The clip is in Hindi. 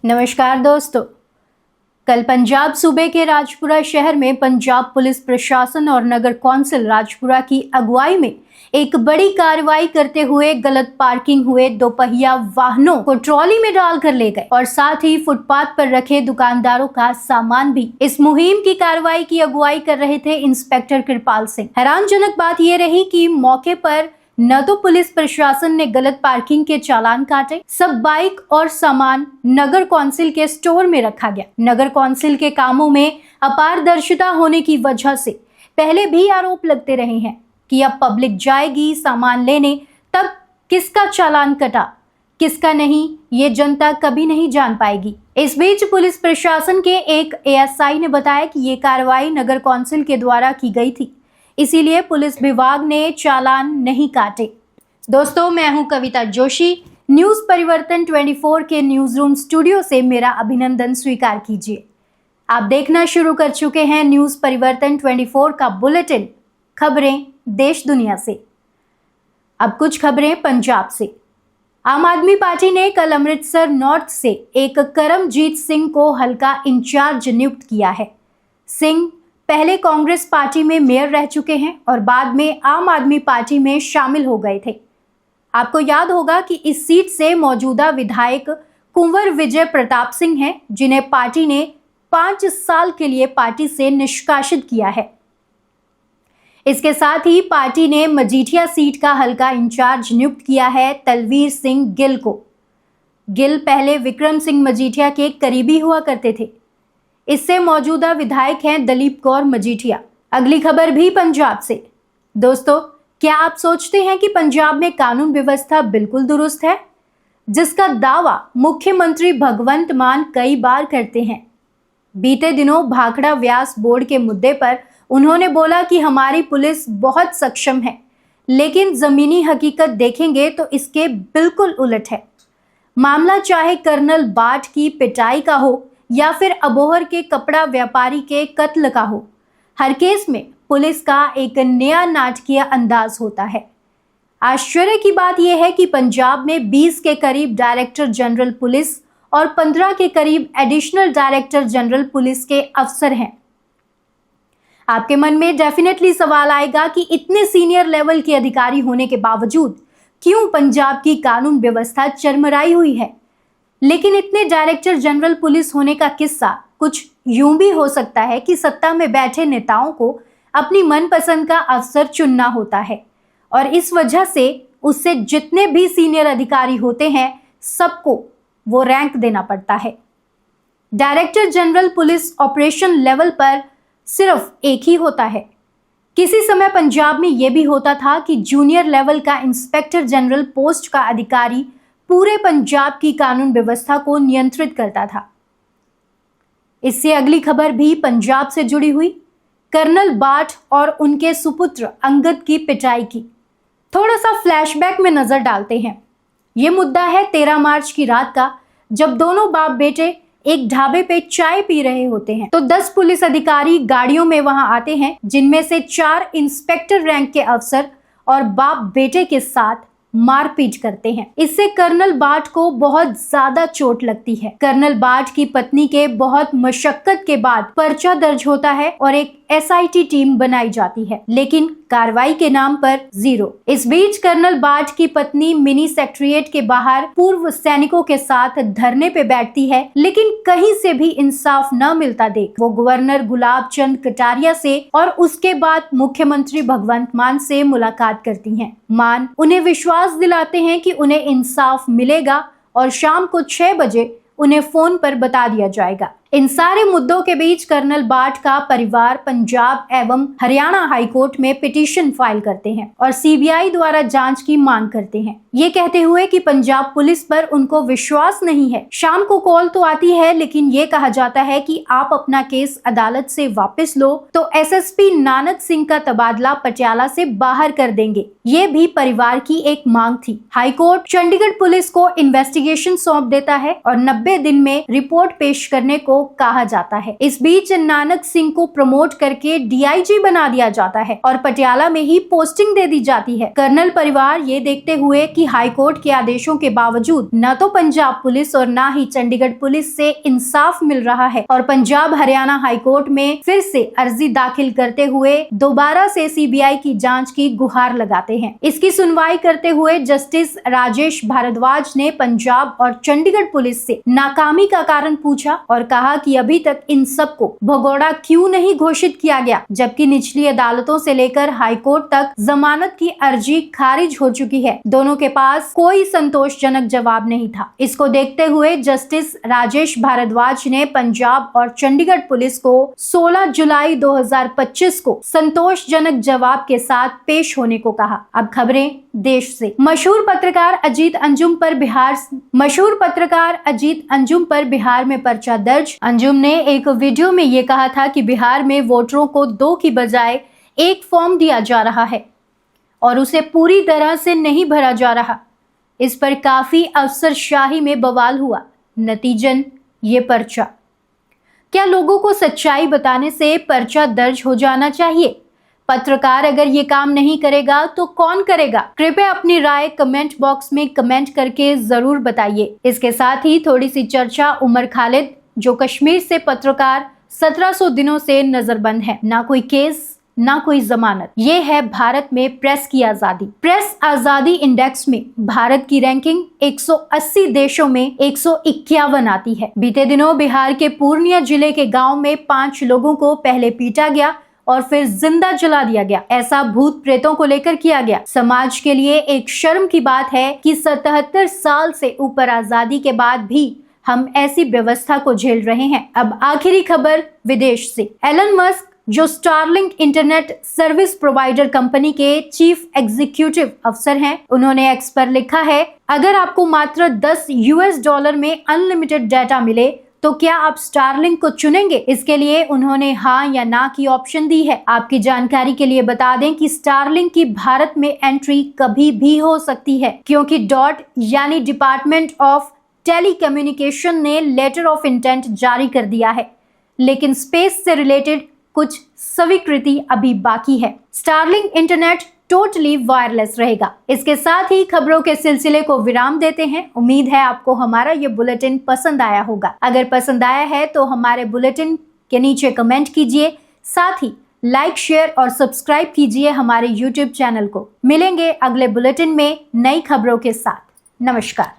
नमस्कार दोस्तों, कल पंजाब सूबे के राजपुरा शहर में पंजाब पुलिस प्रशासन और नगर कौंसिल राजपुरा की अगुवाई में एक बड़ी कार्रवाई करते हुए गलत पार्किंग हुए दोपहिया वाहनों को ट्रॉली में डालकर ले गए और साथ ही फुटपाथ पर रखे दुकानदारों का सामान भी। इस मुहिम की कार्रवाई की अगुवाई कर रहे थे इंस्पेक्टर कृपाल सिंह। हैरानजनक बात यह रही कि मौके पर न तो पुलिस प्रशासन ने गलत पार्किंग के चालान काटे, सब बाइक और सामान नगर कौंसिल के स्टोर में रखा गया। नगर कौंसिल के कामों में अपारदर्शिता होने की वजह से पहले भी आरोप लगते रहे हैं कि अब पब्लिक जाएगी सामान लेने, तब किसका चालान कटा किसका नहीं, ये जनता कभी नहीं जान पाएगी। इस बीच पुलिस प्रशासन के एक एएसआई ने बताया कि ये कार्रवाई नगर कौंसिल के द्वारा की गई थी, इसीलिए पुलिस विभाग ने चालान नहीं काटे। दोस्तों, मैं हूं कविता जोशी। न्यूज परिवर्तन 24 के न्यूज रूम स्टूडियो से मेरा अभिनंदन स्वीकार कीजिए। आप देखना शुरू कर चुके हैं न्यूज परिवर्तन 24 का बुलेटिन, खबरें देश दुनिया से। अब कुछ खबरें पंजाब से। आम आदमी पार्टी ने कल अमृतसर नॉर्थ से एक करमजीत सिंह को हल्का इंचार्ज नियुक्त किया है। सिंह पहले कांग्रेस पार्टी में मेयर रह चुके हैं और बाद में आम आदमी पार्टी में शामिल हो गए थे। आपको याद होगा कि इस सीट से मौजूदा विधायक कुंवर विजय प्रताप सिंह हैं, जिन्हें पार्टी ने 5 साल के लिए पार्टी से निष्कासित किया है। इसके साथ ही पार्टी ने मजीठिया सीट का हल्का इंचार्ज नियुक्त किया है तलवीर सिंह गिल को। गिल पहले विक्रम सिंह मजीठिया के करीबी हुआ करते थे। इससे मौजूदा विधायक हैं दलीप कौर मजीठिया। अगली खबर भी पंजाब से। दोस्तों, क्या आप सोचते हैं कि पंजाब में कानून व्यवस्था बिल्कुल दुरुस्त है, जिसका दावा मुख्यमंत्री भगवंत मान कई बार करते हैं? बीते दिनों भाखड़ा व्यास बोर्ड के मुद्दे पर उन्होंने बोला कि हमारी पुलिस बहुत सक्षम है, लेकिन जमीनी हकीकत देखेंगे तो इसके बिल्कुल उलट है। मामला चाहे कर्नल बाट की पिटाई का हो या फिर अबोहर के कपड़ा व्यापारी के कत्ल का हो, हर केस में पुलिस का एक नया नाटकीय अंदाज होता है। आश्चर्य की बात यह है कि पंजाब में 20 के करीब डायरेक्टर जनरल पुलिस और 15 के करीब एडिशनल डायरेक्टर जनरल पुलिस के अफसर हैं। आपके मन में डेफिनेटली सवाल आएगा कि इतने सीनियर लेवल के अधिकारी होने के बावजूद क्यों पंजाब की कानून व्यवस्था चरमराई हुई है। लेकिन इतने डायरेक्टर जनरल पुलिस होने का किस्सा कुछ यूं भी हो सकता है कि सत्ता में बैठे नेताओं को अपनी मनपसंद का अफसर चुनना होता है और इस वजह से उससे जितने भी सीनियर अधिकारी होते हैं सबको वो रैंक देना पड़ता है। Director general police operation level पर सिर्फ एक ही होता है। किसी समय पंजाब में यह भी होता था कि जूनियर लेवल का इंस्पेक्टर जनरल पोस्ट का अधिकारी पूरे पंजाब की कानून व्यवस्था को नियंत्रित करता था। इससे अगली खबर भी पंजाब से जुड़ी हुई। कर्नल बाट और उनके सुपुत्र अंगद की पिटाई की थोड़ा सा फ्लैशबैक में नजर डालते हैं। यह मुद्दा है 13 मार्च की रात का, जब दोनों बाप बेटे एक ढाबे पे चाय पी रहे होते हैं तो 10 पुलिस अधिकारी गाड़ियों में वहां आते हैं, जिनमें से 4 इंस्पेक्टर रैंक के अफसर और बाप बेटे के साथ मारपीट करते हैं। इससे कर्नल बाट को बहुत ज्यादा चोट लगती है। कर्नल बाट की पत्नी के बहुत मशक्कत के बाद पर्चा दर्ज होता है और एक एसआईटी टीम बनाई जाती है, लेकिन कार्रवाई के नाम पर जीरो। इस बीच कर्नल बाट की पत्नी मिनी सेक्रेटरिएट के बाहर पूर्व सैनिकों के साथ धरने पे बैठती है, लेकिन कहीं से भी इंसाफ न मिलता देख वो गवर्नर गुलाब चंद कटारिया से और उसके बाद मुख्यमंत्री भगवंत मान से मुलाकात करती हैं। मान उन्हें विश्वास दिलाते हैं कि उन्हें इंसाफ मिलेगा और शाम को 6 बजे उन्हें फोन पर बता दिया जाएगा। इन सारे मुद्दों के बीच कर्नल बाट का परिवार पंजाब एवं हरियाणा हाईकोर्ट में पिटीशन फाइल करते हैं और सीबीआई द्वारा जांच की मांग करते हैं, ये कहते हुए कि पंजाब पुलिस पर उनको विश्वास नहीं है। शाम को कॉल तो आती है, लेकिन ये कहा जाता है कि आप अपना केस अदालत से वापस लो तो एसएसपी नानक सिंह का तबादला पटियाला से बाहर कर देंगे। ये भी परिवार की एक मांग थी। हाईकोर्ट चंडीगढ़ पुलिस को इन्वेस्टिगेशन सौंप देता है और 90 दिन में रिपोर्ट पेश करने को कहा जाता है। इस बीच नानक सिंह को प्रमोट करके डीआईजी बना दिया जाता है और पटियाला में ही पोस्टिंग दे दी जाती है। कर्नल परिवार ये देखते हुए कि हाईकोर्ट के आदेशों के बावजूद न तो पंजाब पुलिस और न ही चंडीगढ़ पुलिस से इंसाफ मिल रहा है और पंजाब हरियाणा हाईकोर्ट में फिर से अर्जी दाखिल करते हुए दोबारा से सीबीआई की जांच की गुहार लगाते हैं। इसकी सुनवाई करते हुए जस्टिस राजेश भारद्वाज ने पंजाब और चंडीगढ़ पुलिस से नाकामी का कारण पूछा और कहा कि अभी तक इन सबको भगोड़ा क्यों नहीं घोषित किया गया, जबकि निचली अदालतों से लेकर हाईकोर्ट तक जमानत की अर्जी खारिज हो चुकी है। दोनों के पास कोई संतोषजनक जवाब नहीं था। इसको देखते हुए जस्टिस राजेश भारद्वाज ने पंजाब और चंडीगढ़ पुलिस को 16 जुलाई 2025 को संतोषजनक जवाब के साथ पेश होने को कहा। अब खबरें देश से। मशहूर पत्रकार अजीत अंजुम पर बिहार में पर्चा दर्ज। अंजुम ने एक वीडियो में ये कहा था कि बिहार में वोटरों को 2 की बजाय 1 फॉर्म दिया जा रहा है और उसे पूरी तरह से नहीं भरा जा रहा। इस पर काफी अफसरशाही में बवाल हुआ। नतीजन ये पर्चा। क्या लोगों को सच्चाई बताने से पर्चा दर्ज हो जाना चाहिए? पत्रकार अगर ये काम नहीं करेगा तो कौन करेगा? कृपया अपनी राय कमेंट बॉक्स में कमेंट करके जरूर बताइए। इसके साथ ही थोड़ी सी चर्चा उमर खालिद, जो कश्मीर से पत्रकार 1700 दिनों से नजरबंद है, ना कोई केस ना कोई जमानत। ये है भारत में प्रेस की आजादी। प्रेस आजादी इंडेक्स में भारत की रैंकिंग 180 देशों में 151 आती है। बीते दिनों बिहार के पूर्णिया जिले के गांव में 5 लोगों को पहले पीटा गया और फिर जिंदा जला दिया गया। ऐसा भूत प्रेतों को लेकर किया गया। समाज के लिए एक शर्म की बात है कि 77 साल से ऊपर आजादी के बाद भी हम ऐसी व्यवस्था को झेल रहे हैं। अब आखिरी खबर विदेश से। एलन मस्क, जो Starlink internet service provider company के चीफ एग्जीक्यूटिव अफसर हैं, उन्होंने एक्स पर लिखा है, अगर आपको मात्र $10 में अनलिमिटेड डाटा मिले तो क्या आप स्टारलिंक को चुनेंगे? इसके लिए उन्होंने हाँ या ना की ऑप्शन दी है। आपकी जानकारी के लिए बता दें कि स्टारलिंक की भारत में एंट्री कभी भी हो सकती है, क्योंकि डॉट यानी डिपार्टमेंट ऑफ टेलीकम्युनिकेशन ने लेटर ऑफ इंटेंट जारी कर दिया है, लेकिन स्पेस से रिलेटेड कुछ स्वीकृति अभी बाकी है। स्टारलिंक इंटरनेट टोटली वायरलेस रहेगा। इसके साथ ही खबरों के सिलसिले को विराम देते हैं। उम्मीद है आपको हमारा ये बुलेटिन पसंद आया होगा। अगर पसंद आया है तो हमारे बुलेटिन के नीचे कमेंट कीजिए, साथ ही लाइक, शेयर और सब्सक्राइब कीजिए हमारे YouTube चैनल को। मिलेंगे अगले बुलेटिन में नई खबरों के साथ। नमस्कार।